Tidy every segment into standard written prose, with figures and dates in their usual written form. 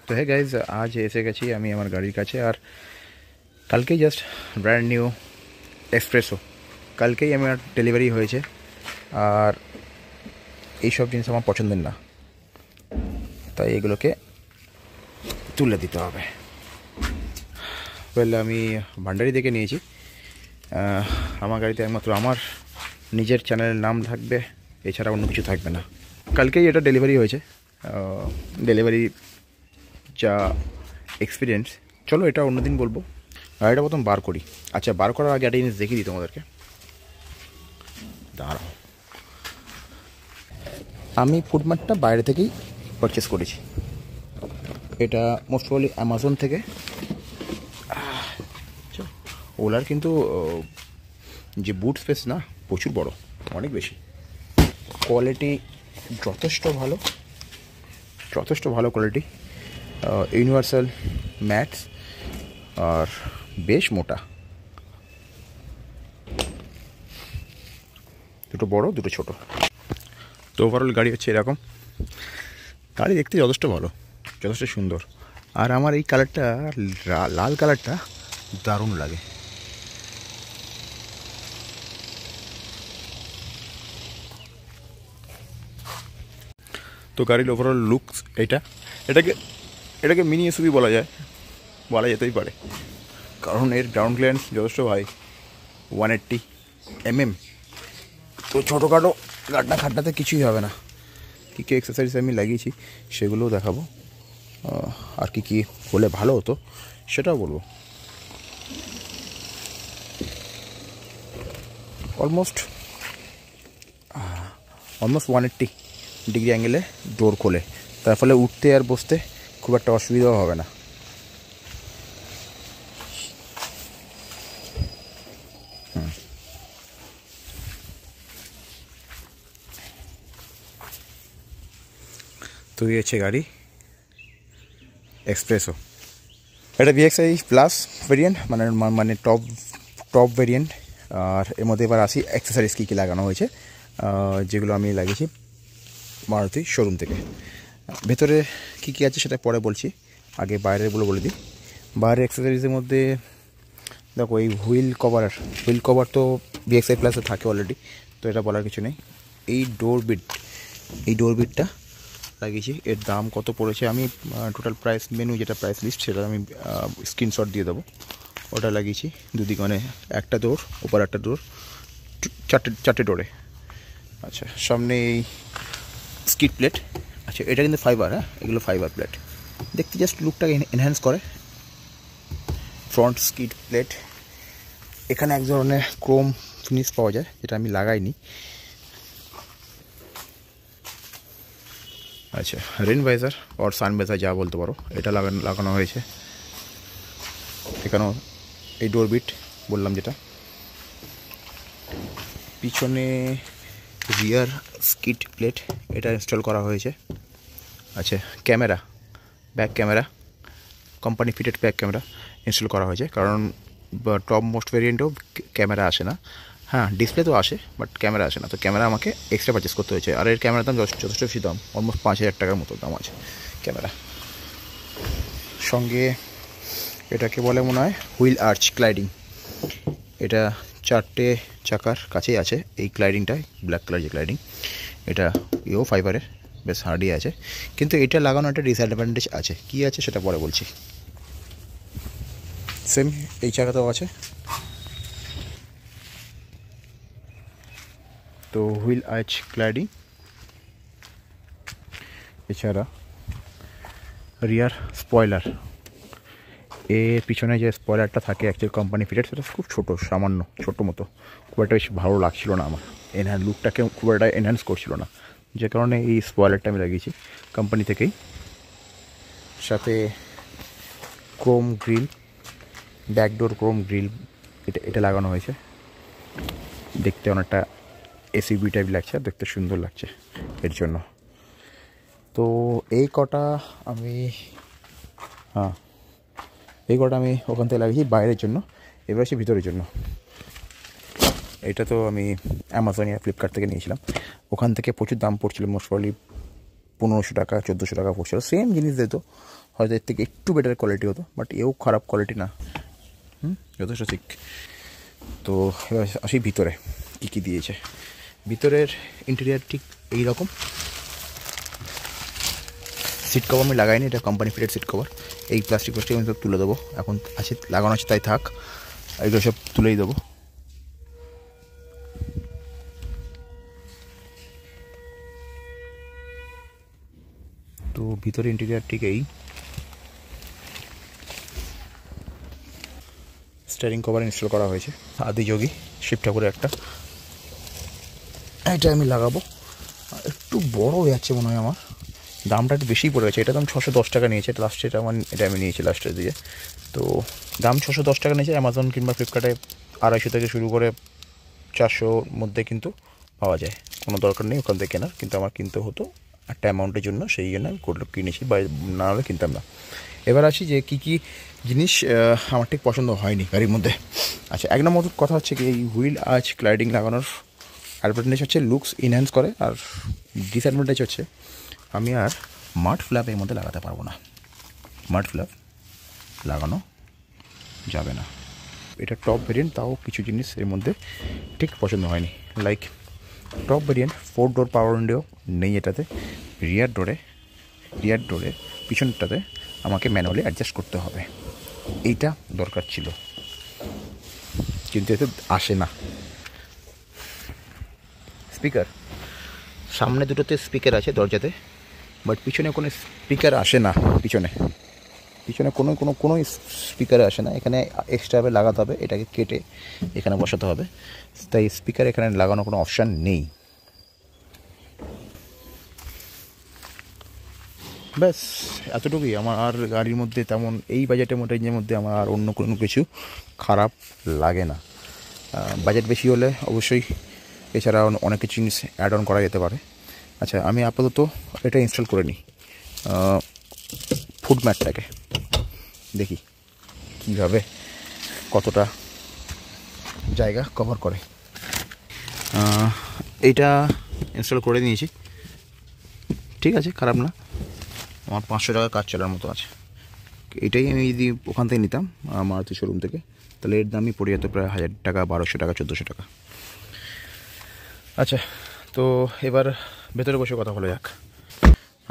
তো hey guys, আজ এসে গেছি আমি আমার গাড়ির কাছে। আর কালকেই জাস্ট ব্র্যান্ড নিউ এক্সপ্রেসো কালকেই আমার ডেলিভারি হয়েছে। আর এইসব জিনিস আমার পছন্দের না, তাই এগুলোকে তুলে দিতে হবে। বললে আমি ভান্ডারি থেকে নিয়েছি। আমার গাড়িতে একমাত্র আমার নিজের চ্যানেলের নাম থাকবে, এছাড়া অন্য কিছু থাকবে না। কালকেই এটা ডেলিভারি হয়েছে। ডেলিভারি যা এক্সপিরিয়েন্স, চলো এটা অন্যদিন বলবো। গাড়িটা প্রথম বার করি। আচ্ছা, বার করার আগে একটা জিনিস দেখিয়ে দিই তোমাদেরকে, দাঁড়াও। আমি ফুটমার্টটা বাইরে থেকেই পারচেস করেছি। এটা মোস্ট প্রবলি অ্যামাজন থেকে। ওলার কিন্তু যে বুট স্পেস না, প্রচুর বড়, অনেক বেশি। কোয়ালিটি যথেষ্ট ভালো কোয়ালিটি। ইউনিভার্সাল ম্যাটস আর বেশ মোটা, দুটো বড় দুটো ছোট। তো ওভারঅল গাড়ি হচ্ছে এরকম। গাড়ি দেখতে যথেষ্ট ভালো, যথেষ্ট সুন্দর। আর আমার এই কালারটা, লাল কালারটা দারুণ লাগে। তো গাড়ির ওভারঅল লুকস এটাকে মিনি এসইউভি বলা যেতেই পারে, কারণ এর গ্রাউন্ড ক্লিয়ারেন্স যথেষ্ট ভাই, 180 mm। তো ছোটোখাটো গাড্ডা খাড্ডাতে কিছুই হবে না। কী কী এক্সারসাইজ আমি লাগিয়েছি সেগুলোও দেখাবো, আর কি হলে ভালো হতো সেটাও বলবো। অলমোস্ট 180 ডিগ্রি অ্যাঙ্গেলে ডোর খোলে, তার ফলে উঠতে আর বসতে খুব একটা অসুবিধাও হবে না। তো এই হচ্ছে গাড়ি এক্সপ্রেসো। এটা VXI প্লাস ভেরিয়েন্ট, মানে টপ ভেরিয়েন্ট। আর এর মধ্যে এবার আসি অ্যাক্সেসরিজ কী কী লাগানো হয়েছে, যেগুলো আমি লাগিয়েছি মারুতি শোরুম থেকে। ভেতরে কী কী আছে সেটা পরে বলছি, আগে বাইরেরগুলো বলে দিই। বাইরের অ্যাক্সেসরিজের মধ্যে দেখো, এই হুইল কভার তো VXI প্লাসে থাকে অলরেডি, তো এটা বলার কিছু নেই। এই ডোর বিটটা লাগিয়েছি। এর দাম কত পড়েছে আমি টোটাল প্রাইস মেনু, যেটা প্রাইস লিস্ট, সেটা আমি স্ক্রিনশট দিয়ে দেবো। ওটা লাগিয়েছি দুদিকে, মানে একটা ডোর, ওপর একটা ডোর, চারটে ডোরে। আচ্ছা, সামনে এই স্কিড প্লেট। আচ্ছা, এটা কিন্তু ফাইবার, এগুলো ফাইবার প্লেট, দেখতে জাস্ট লুকটাকে এনহ্যান্স করে। ফ্রন্ট স্কিড প্লেট, এখানে এক ধরনের ক্রোম ফিনিশ পাওয়া যায়, যেটা আমি লাগাইনি। আচ্ছা, রেন ভাইজার আর সান ভাইজার যা বলতে পারো, এটা লাগানো হয়েছে। এখানেও এই ডোর বিট বললাম যেটা। পিছনে রিয়ার স্কিড প্লেট, এটা ইনস্টল করা হয়েছে। আচ্ছা, back camera, company fitted back camera install করা হয়েছে, কারণ টপ মোস্ট ভেরিয়েন্টেও ক্যামেরা আসে না। হ্যাঁ, ডিসপ্লে তো আসে, বাট ক্যামেরা আসে না, তো ক্যামেরা আমাকে এক্সট্রা পারচেস করতে হয়েছে। আর এর ক্যামেরার দাম যথেষ্ট বেশি দাম, অলমোস্ট 5,000 টাকার মতো দাম আছে ক্যামেরা। সঙ্গে এটাকে বলে মনে হয় হুইল আর্চ গ্লাইডিং। এটা 4টে চাকার কাছেই আছে এই গ্লাইডিংটায়, ব্ল্যাক কালার যে গ্লাইডিং, এটা এও ফাইবারের, বেশ হার্ডই আছে। কিন্তু এটা লাগানো একটা ডিসঅ্যাডভান্টেজ আছে, কী আছে সেটা পরে বলছি। সেম এই চাকাতেও আছে। তো হুইল আর্চ গ্লাইডিং, এছাড়া রিয়ার স্পয়লার, এর পিছনে যে স্পয়লারটা থাকে অ্যাকচুয়ালি কোম্পানি ফিটেড, সেটা খুব সামান্য ছোটো মতো, খুব একটা বেশি ভালো লাগছিল না আমার। লুকটাকে খুব একটা এনহ্যান্স করছিল না, যে কারণে এই স্পয়লারটা আমি লাগিয়েছি কোম্পানি থেকেই। সাথে Chrome grill, backdoor Chrome grill, এটা লাগানো হয়েছে। দেখতে অনেকটা এসইউভি টাইপ লাগছে, দেখতে সুন্দর লাগছে এর জন্য। তো এই কটা আমি ওখান থেকে লাগিয়েছি বাইরের জন্য। এবার আসি ভিতরের জন্য। এটা তো আমি অ্যামাজন या ফ্লিপকার্ট থেকে নিয়েছিলাম। ওখান থেকে প্রচুর দাম পড়ছিল, মোস্ট প্রবলি 1500 টাকা 1400 টাকা পড়ছিল। সেম জিনিস দিত, হয়তো এর থেকে একটু বেটার কোয়ালিটি হতো, বাট এও খারাপ কোয়ালিটি না, যথেষ্ট ঠিক। তো এবার আসি ভিতরে কী কী দিয়েছে। ভিতরের ইন্টেরিয়ার ঠিক এই রকম। সিট কভার আমি লাগাইনি, এটা কোম্পানি ফিটেড সিট কভার। এই প্লাস্টিক আমি সব তুলে দেবো, এখন আছে লাগানো আছে তাই থাক, এগুলো সব তুলেই দেবো। তো ভিতরে ইন্টেরিয়ার ঠিক এই। স্টিয়ারিং কভার ইনস্টল করা হয়েছে আদিযোগী শিব ঠাকুরের একটা, এটা আমি লাগাবো। একটু বড় হয়ে যাচ্ছে মনে হয়, আমার দামটা একটু বেশিই পড়ে গেছে। এটা দাম 610 টাকা নিয়েছে লাস্টে, এটা আমি নিয়েছি লাস্টের দিকে। তো দাম 610 টাকা নিয়েছে। অ্যামাজন কিংবা ফ্লিপকার্টে 250 থেকে শুরু করে 400 মধ্যে কিন্তু পাওয়া যায়। কোনো দরকার নেই ওখান থেকে কেনার, কিন্তু আমার কিনতে হতো একটা অ্যামাউন্টের জন্য, সেই জন্য আমি কিনেছি, বা না হলে কিনতাম না। এবার আসি যে কী কী জিনিস আমার ঠিক পছন্দ হয়নি গাড়ির মধ্যে। আচ্ছা, এক নম্বর কথা হচ্ছে কি, এই হুইল আর্চ গ্লাইডিং লাগানোর অ্যাডভান্টেজ হচ্ছে লুকস ইনহ্যান্স করে, আর ডিসঅ্যাডভান্টেজ হচ্ছে আমি আর মাড ফ্ল্যাপ এর মধ্যে লাগাতে পারবো না। মাড ফ্ল্যাপ লাগানো যাবে না। এটা টপ ভেরিয়েন্ট, তাও কিছু জিনিস এর মধ্যে ঠিক পছন্দ হয়নি। লাইক টপ ভেরিয়েন্ট 4 ডোর পাওয়ার উইন্ডো নেই এটাতে। রিয়ার ডোরে পিছনটাতে আমাকে ম্যানুয়ালি অ্যাডজাস্ট করতে হবে, এইটা দরকার ছিল, কিন্তু এতে আসে না। স্পিকার সামনে দুটোতে স্পিকার আছে দরজাতে, বাট পিছনে কোনো স্পিকার আসে না। পিছনে কোনো স্পিকার আসে না। এখানে এক্সট্রাভাবে লাগাতে হবে, এটাকে কেটে এখানে বসাতে হবে, তাই স্পিকার এখানে লাগানোর কোনো অপশান নেই। ব্যাস এতটুকুই। আমার আর গাড়ির মধ্যে তেমন এই বাজেটের মধ্যে আমার আর অন্য কোনো কিছু খারাপ লাগে না। বাজেট বেশি হলে অবশ্যই এছাড়া অনেক কিছু জিনিস অ্যাড অন করা যেতে পারে। আচ্ছা, আমি আপাতত এটা ইনস্টল করে নিই, ফুড ম্যাটটাকে দেখি কীভাবে কতটা জায়গা কভার করে। এইটা ইনস্টল করে নিয়েছি, ঠিক আছে, খারাপ না। আমার 500 টাকা কাজ চলার মতো আছে। এটাই আমি যদি ওখান থেকে নিতাম মারুতি শোরুম থেকে, তাহলে এর দামই পড়ে যেত প্রায় 1000 টাকা, 1200 টাকা, 1400 টাকা। আচ্ছা, তো এবার ভেতরে বসে কথা বলা যাক।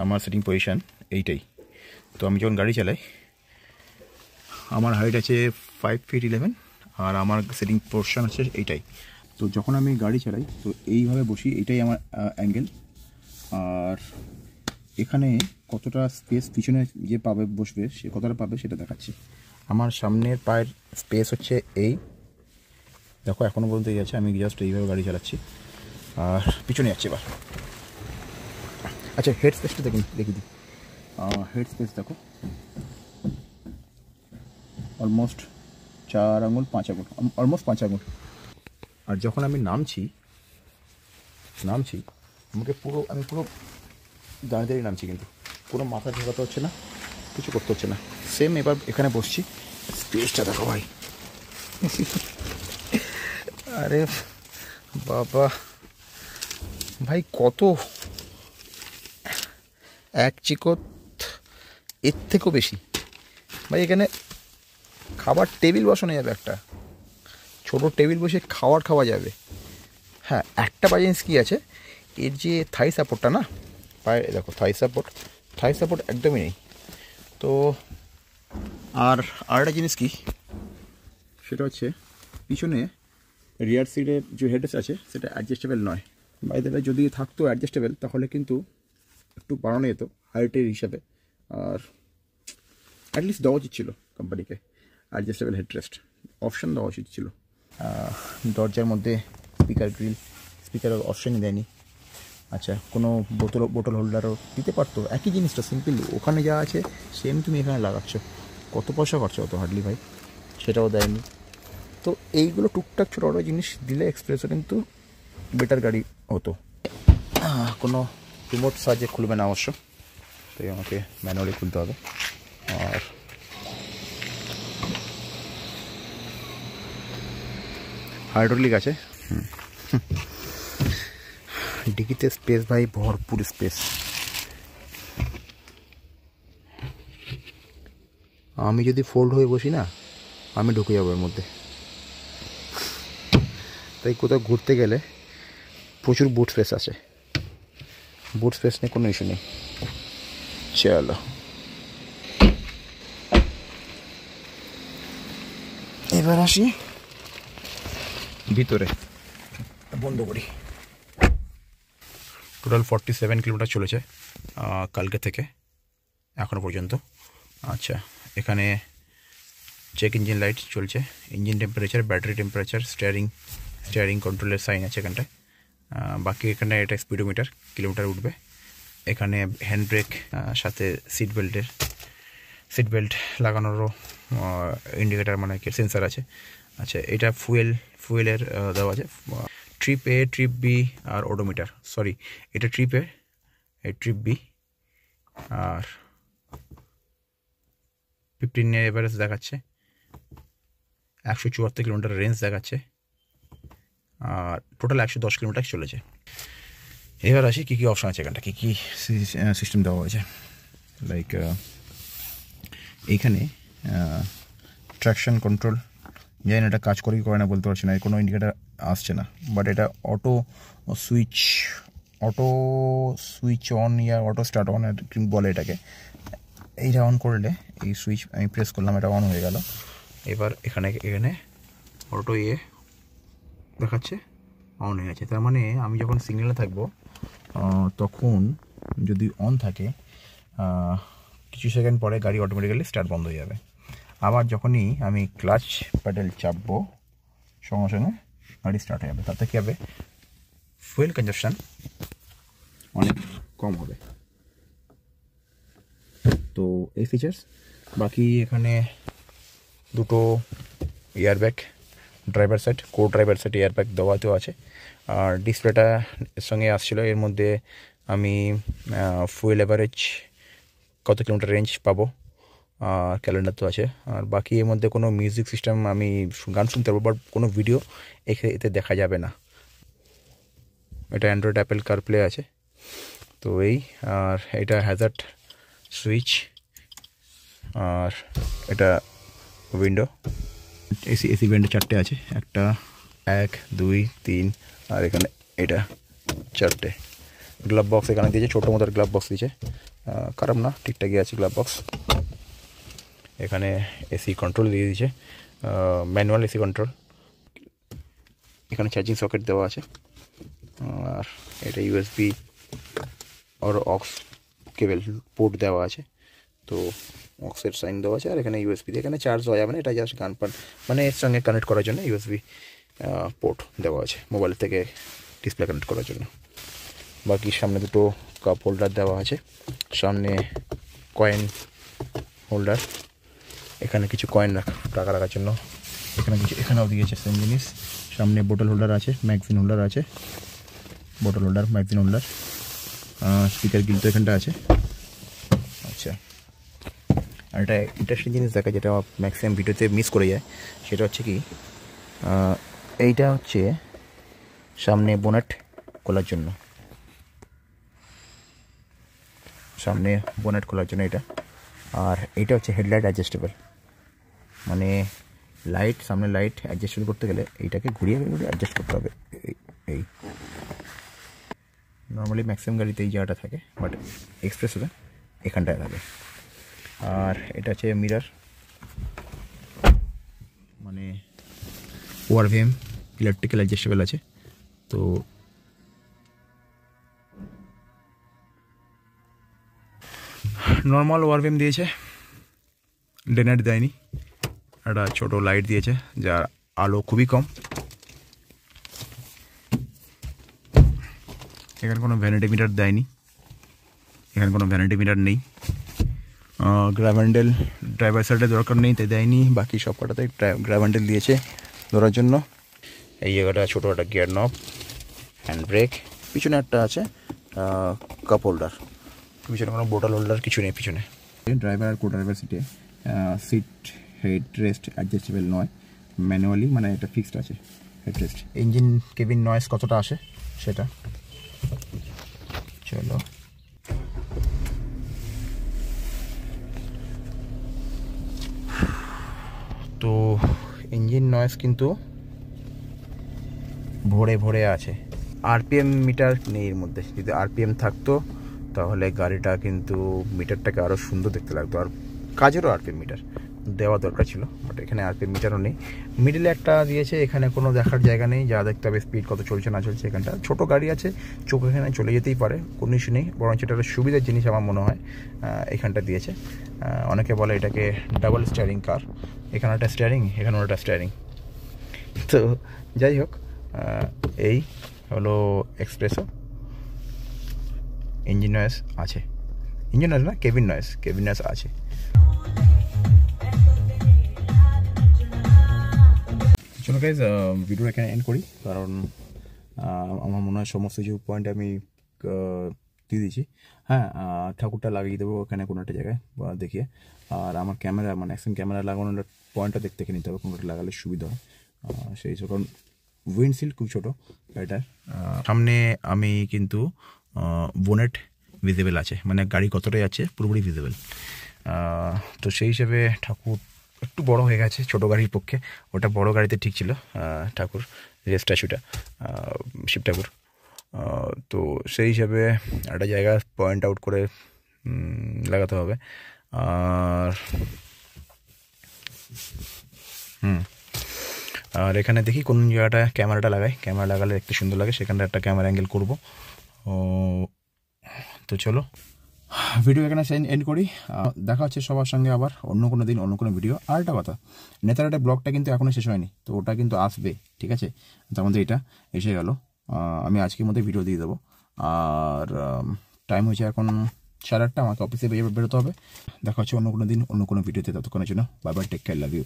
আমার সিটিং পজিশান এইটাই। তো আমি যখন গাড়ি চালাই, আমার হাইট আছে 5 feet 11, আর আমার সিটিং পোর্শন আছে এইটাই। তো যখন আমি গাড়ি চালাই তো এইভাবে বসি, এইটাই আমার অ্যাঙ্গেল। আর এখানে কতটা স্পেস পিছনে যে বসবে সে কতটা পাবে সেটা দেখাচ্ছি। আমার সামনের পায়ের স্পেস হচ্ছে এই, দেখো এখনও পর্যন্ত এই আছে। আমি জাস্ট এইভাবে গাড়ি চালাচ্ছি, আর পিছনে যাচ্ছে এবার। আচ্ছা, হেড স্পেসটা দেখি দিই। হেড স্পেস দেখো, অলমোস্ট 4 আঙুল 5 আঙুল, অলমোস্ট 5 আঙুল। আর যখন আমি নামছি আমি পুরো দাঁড়িয়ে নামছি, কিন্তু কোনো মাথা ঝোঁকাতে হচ্ছে না, কিছু করতে হচ্ছে না। সেম এবার এখানে বসছি, স্পেসটা দেখো ভাই। আরে বাবা ভাই, কত এক চিকত, এর থেকেও বেশি ভাই। এখানে খাবার টেবিল বসানো যাবে, একটা ছোটো টেবিল বসে খাওয়া যাবে। হ্যাঁ, একটা জিনিস কী আছে, এর যে থাই সাপোর্টটা না, পায়ে দেখো থাই সাপোর্ট একদমই নেই। তো আর একটা জিনিস কি, সেটা হচ্ছে পিছনে রিয়ার সিটের যে হেডরেস্ট আছে সেটা অ্যাডজাস্টেবল নয়। বাইরে যদি থাকতো অ্যাডজাস্টেবল, তাহলে কিন্তু একটু বাড়ানো যেত হাইটের হিসাবে। আর অ্যাটলিস্ট দেওয়া উচিত ছিল কোম্পানিকে অ্যাডজাস্টেবল হেডরেস্ট অপশান দেওয়া উচিত ছিল। দরজার মধ্যে স্পিকারের অপশানই দেয়নি। আচ্ছা, কোনো বোতল হোল্ডারও দিতে পারতো, একই জিনিসটা সিম্পল, ওখানে যা আছে সেম তুমি এখানে লাগাচ্ছ, কত পয়সা খরচা হতো হার্ডলি ভাই, সেটাও দেয়নি। তো এইগুলো টুকটাক ছোটো জিনিস দিলে এক্সপ্রেসও কিন্তু বেটার গাড়ি হতো। কোনো রিমোট সাহায্যে খুলবে না অবশ্য, তাই আমাকে ম্যানুয়ালি খুলতে হবে। আর হাইড্রোলিক আছে। ডিকিতে স্পেস ভাই, ভরপুর স্পেস। আমি যদি ফোল্ড হয়ে বসি না, আমি ঢুকে যাবো এর মধ্যে। তাই কোথাও ঘুরতে গেলে প্রচুর বুট স্পেস আছে, বুট স্পেস নিয়ে কোনো ইস্যু নেই। চলো এবার আসি ভিতরে, বন্ধ করি। টোটাল 47 কিলোমিটার চলেছে কালকে থেকে এখনও পর্যন্ত। আচ্ছা, এখানে চেক ইঞ্জিন লাইট চলছে, engine temperature, battery temperature, steering কন্ট্রোলের সাইন আছে এখানটায়। বাকি এখানে এটা স্পিডোমিটার, কিলোমিটার উঠবে। এখানে হ্যান্ড ব্রেক, সাথে সিট বেল্ট লাগানোরও ইন্ডিকেটার মানে কি সেন্সার আছে। আচ্ছা, এটা ফুয়েলের দেওয়া আছে। ট্রিপ এ, ট্রিপ বি আর ওডোমিটার, সরি এটা ট্রিপ এ, ট্রিপ বি। আর 15 এভারেজ দেখাচ্ছে, 174 কিলোমিটার রেঞ্জ দেখাচ্ছে, আর টোটাল 110 কিলোমিটার চলেছে। এবার আসি কী কী অপশান আছে এখানটা, কী কী সিস্টেম দেওয়া হয়েছে। লাইক এইখানে ট্র্যাকশন কন্ট্রোল, জানি না এটা কাজ করে কি করে না বলতে পারছি না, কোনো ইন্ডিকেটার আসছে না। বাট এটা auto switch on yeah auto start on বলে এটাকে। এইটা অন করলে, এই সুইচ আমি প্রেস করলাম, এটা অন হয়ে গেল। এবার এখানে অটো দেখাচ্ছে অন হয়ে গেছে। তার মানে আমি যখন সিগন্যালে থাকবো তখন যদি অন থাকে, কিছু সেকেন্ড পরে গাড়ি অটোমেটিক্যালি স্টার্ট বন্ধ হয়ে যাবে। আবার যখনই আমি ক্লাচ প্যাডেল চাপবো, সঙ্গে সঙ্গে গাড়ি স্টার্ট হয়ে যাবে। তাতে কী হবে, ফুয়েল কনজাম্পশান অনেক কম হবে। তো এই ফিচার্স। বাকি এখানে দুটো airbag, driver side, driver side airbag দেওয়াতেও আছে। আর ডিসপ্লেটা এর সঙ্গে আসছিলো, এর মধ্যে আমি ফুয়েল এভারেজ, কত কিলোমিটার রেঞ্জ পাবো, ক্যালেন্ডার তো আছে। আর বাকি এর মধ্যে কোনো মিউজিক সিস্টেম, আমি গান শুনতে পারবো, বাট কোনো ভিডিও এতে দেখা যাবে না। এটা অ্যান্ড্রয়েড অ্যাপেল কারপ্লে আছে। তো আর এটা হ্যাজার্ড সুইচ, আর এটা উইন্ডো, এসি উইন্ডো 4টে আছে, 1 2 3, আর এখানে এটা 4টে। গ্লাভ বক্স এখানে দিয়েছে, ছোটো মতো গ্লাভ বক্স দিয়েছে, খারাপ না, ঠিকঠাকই আছে গ্লাভ বক্স। এখানে এসি কন্ট্রোল দিয়ে দিয়েছে, ম্যানুয়াল এসি কন্ট্রোল। এখানে চার্জিং সকেট দেওয়া আছে, আর এটা ইউএসবি আর অক্স কেবল পোর্ট দেওয়া আছে। তো অক্সের সাইন দেওয়া আছে, আর এখানে ইউএসবি দিয়ে, এখানে চার্জ হওয়া যাবে না, এটা জাস্ট গান মানে এর সঙ্গে কানেক্ট করার জন্য ইউএসবি পোর্ট দেওয়া আছে, মোবাইল থেকে ডিসপ্লে কানেক্ট করার জন্য। বাকি সামনে দুটো কাপ হোল্ডার দেওয়া আছে, সামনে কয়েন হোল্ডার, এখানে কিছু কয়েন টাকা রাখার জন্য, এখানেও দিয়েছে সেম জিনিস। সামনে বোতল হোল্ডার আছে, ম্যাগজিন হোল্ডার আছে, বোতল হোল্ডার, ম্যাগজিন হোল্ডার, স্পিকার কিন্তু এখানটা আছে। আচ্ছা, আর একটা ইন্টারেস্টিং জিনিস দেখা, যেটা ম্যাক্সিমাম ভিডিওতে মিস করে যায়, সেটা হচ্ছে কি, এইটা হচ্ছে সামনে বোনেট খোলার জন্য, এটা। আর এইটা হচ্ছে হেডলাইট অ্যাডজাস্টেবল, মানে সামনে লাইট অ্যাডজাস্টেবল করতে গেলে এইটাকে ঘুরিয়ে অ্যাডজাস্ট করতে হবে। এই নর্মালি ম্যাক্সিমাম গাড়িতে এই জায়গাটা থাকে, বাট এক্সপ্রেস হলে এখানটায় থাকে। আর এটা হচ্ছে মিরার, মানে ওআরভিএম ইলেকট্রিক্যাল অ্যাডজাস্টেবল আছে। তো নর্মাল ওআরভিএম দিয়েছে, ডেনার দেয়নি। একটা ছোটো লাইট দিয়েছে, যার আলো খুবই কম। এখানে কোনো ভ্যানিটি মিটার দেয়নি, নেই। গ্র্যাব হ্যান্ডেল ড্রাইভার সাইডে দরকার নেই, তাই দেয়নি। বাকি সব কটাতে গ্র্যাব হ্যান্ডেল দিয়েছে ধরার জন্য। এই জায়গাটা ছোটো একটা গিয়ার নব, হ্যান্ড ব্রেক, পিছনে একটা আছে কাপ হোল্ডার, পিছনে কোনো বোতল হোল্ডার কিছু নেই পিছনে। ড্রাইভার আর driver seat head rest adjustable নয়, ম্যানুয়ালি, মানে এটা ফিক্সড আছে head rest. Engine cabin noise কতটা আসে সেটা, চলো। তো ইঞ্জিন নয়েজ কিন্তু ভরে ভরে আছে। আরপিএম মিটার নেই এর মধ্যে, যদি আরপিএম থাকতো তাহলে গাড়িটা কিন্তু মিটারটাকে আরও সুন্দর দেখতে লাগতো, আর কাজেরও আরপিএম মিটার দেওয়া দরকার ছিল, বাট এখানে আরপিএম মিটারও নেই। মিডিলে একটা দিয়েছে, এখানে কোনো দেখার জায়গা নেই, যা দেখতে হবে স্পিড কত চলছে না চলছে। এখানটা ছোটো গাড়ি আছে, চোখ এখানে চলে যেতেই পারে, কোনো ইস্যু নেই, বরঞ্চ এটা একটা সুবিধার জিনিস আমার মনে হয় এখানটা দিয়েছে। অনেকে বলে এটাকে ডাবল স্টিয়ারিং কার, এখানে একটা স্টিয়ারিং, এখানেও একটা স্টিয়ারিং। তো যাই হোক, এই হলো এক্সপ্রেসো। ইঞ্জিন নয়েজ আছে, ইঞ্জিন নয়েজ না, কেবিন নয়েজ আছে। চলো গাইজ, ভিডিও এখানে এন্ড করি, কারণ আমার মনে হয় সমস্ত কিছু পয়েন্ট আমি দিয়ে দিয়েছি। হ্যাঁ, ঠাকুরটা লাগিয়ে দেবো এখানে কোনো একটা জায়গায় দেখিয়ে, আর আমার ক্যামেরা মানে অ্যাকশন ক্যামেরা লাগানোর পয়েন্টটা দেখে নিতে হবে কোনোটা লাগালে সুবিধা হয় সেই জন্য, কারণ উইন্ডশিল্ড খুব ছোটো গাড়িটার। সামনে আমি কিন্তু বোনেট ভিজিবল আছে, মানে গাড়ি কতটাই আছে পুরোপুরি ভিজিবল। তো সেই হিসেবে ঠাকুর একটু বড় হয়ে গেছে ছোটো গাড়ির পক্ষে, ওটা বড় গাড়িতে ঠিক ছিল ঠাকুর, যে স্ট্যাচুটা শিব ঠাকুর। তো সেই হিসাবে একটা জায়গা পয়েন্ট আউট করে লাগাতে হবে। আর আর এখানে দেখি কোন জায়গাটা ক্যামেরাটা লাগাই, ক্যামেরা লাগালে একটু সুন্দর লাগে, সেখানটা একটা ক্যামেরা অ্যাঙ্গেল করবো। তো চলো ভিডিও এখানে এন্ড করি, দেখা হচ্ছে সবার সঙ্গে আবার অন্য কোনো দিন অন্য কোনো ভিডিও। আর একটা কথা, নেতারহাটের ব্লগটা কিন্তু এখনও শেষ হয়নি, তো ওটা কিন্তু আসবে, ঠিক আছে? তার মধ্যে এটা এসে গেল, আমি আজকের মধ্যে ভিডিও দিয়ে দেবো। আর টাইম হয়েছে এখন 8:30, আমাকে অফিসে বেরোতে হবে। দেখা হচ্ছে অন্য কোনো দিন অন্য কোনো ভিডিওতে, ততক্ষণের জন্য bye bye, take care, love you.